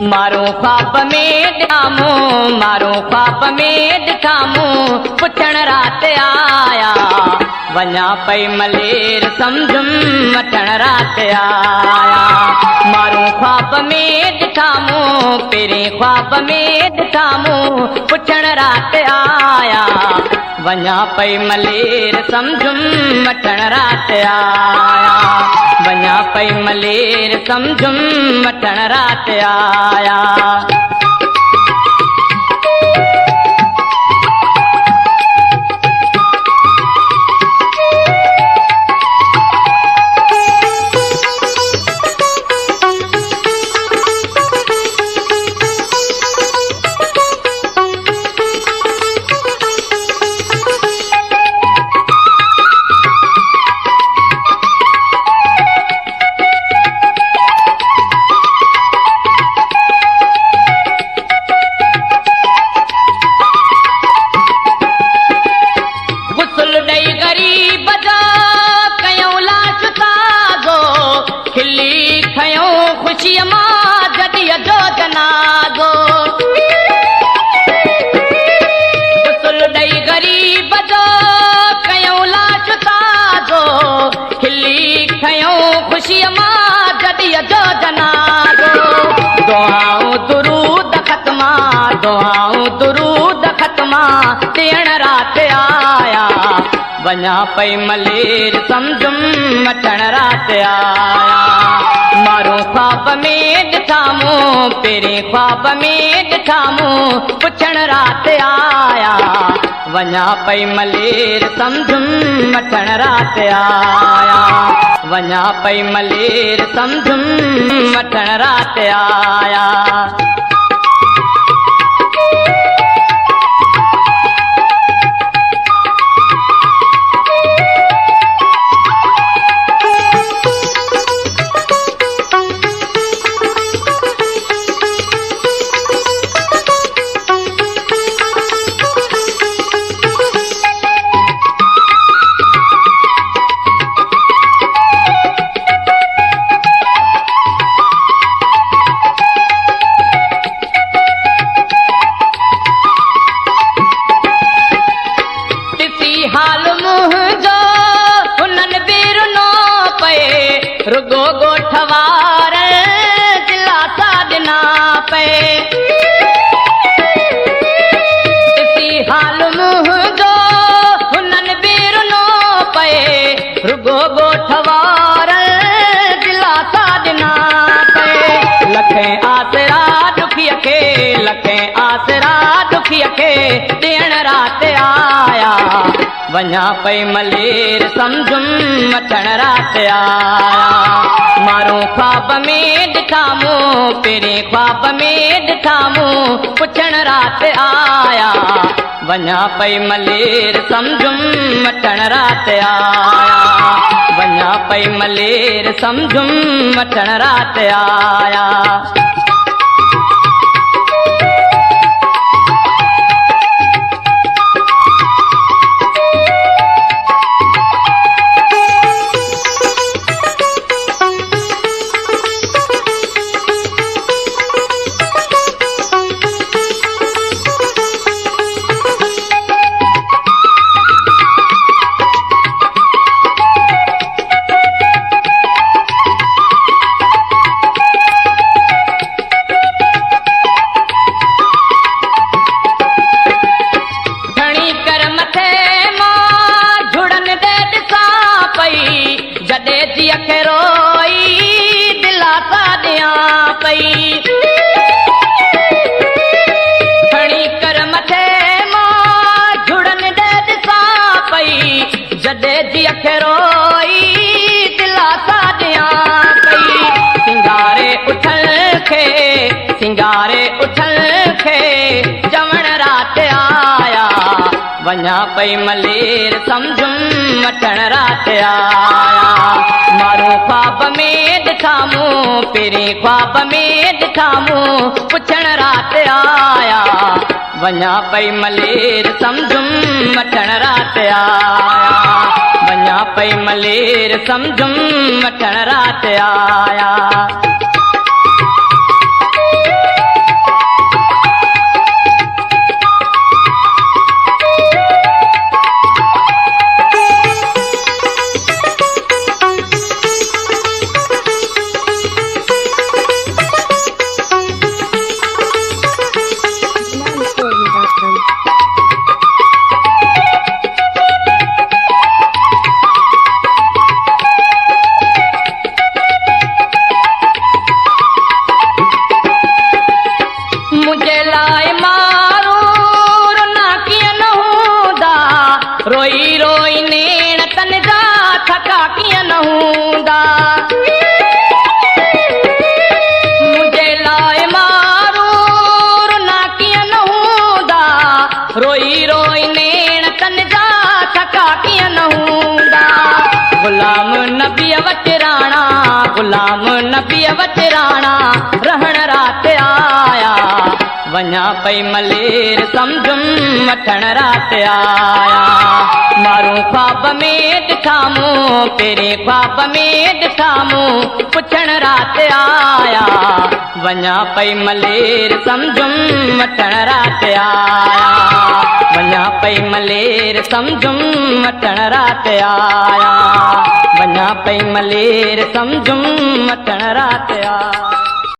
मारो ख्वाब में ॾिठामूं, मारो ख्वाब में ॾिठामूं, पुछण रात आया, वञा पई मलेर सम्झुम वठण रात आया। मारो ख्वाब में ॾिठामूं, पहिरें ख्वाब में ॾिठामूं, पुछण रात आया, वञा पई मलेर सम्झुम वठण रात आया, वञा पई मलेर सम्झुम वठण रात आया। वञा पई मलेर सम्झुम वठण रात आया। मारो ख्वाब में ॾिठामूं, पहिरें ख्वाब में ॾिठामूं, पुछण रात आया, वञा पई मलेर सम्झुम वठण रात आया, वञा पई मलेर सम्झुम वठण रात आया। रुगो गोठवार दिलासा ॾिना पे, इसी हाल मुंहिंजो हुननि बि रुनो पए, रुगो गोठवार दिलासा ॾिना पे। लखें आसरा दुखीअ खे, लखें आसरा दुखीअ खे ॾियण रात आया, वञा पई मलेर सम्झुम वठण रात आया। मारो ख्वाब में ॾिठामूं, पहिरें ख्वाब में ॾिठामूं, पुछण रात आया, वञा पई मलेर सम्झुम वठण रात आया, वञा पई मलेर सम्झुम वठण रात आया। सिंगारे उठल खे जवण रात आया, वञा पई मलेर सम्झुम वठण रात आया। मारो ख्वाब में ॾिठामूं, पहिरें ख्वाब में ॾिठामूं, पुछण रात आया, वञा पई मलेर सम्झुम वठण रात आया, वञा पई मलेर सम्झुम वठण रात आया। रोई रोई नेण तन जा थका कीअं न हूंदा मुंहिंजे लाइ मारू रुना कीअं न हूंदा रोई रोई नेण तन जा थका कीअं न हूंदा गुलाम नबीअ वटि राणा गुलाम नबीअ वटि राणा रहण राति आया वञा पई मलेर सम्झुम वठण राति आया मारूं ख्वाब में ॾिठा मूं पहिरें ख्वाब में ॾिठा मूं पुछण राति आया वञा पई मलेर सम्झुम वठण राति आया वञा पई मलेर सम्झुम वठण राति आया वञा पई मलेर सम्झुम वठण राति आया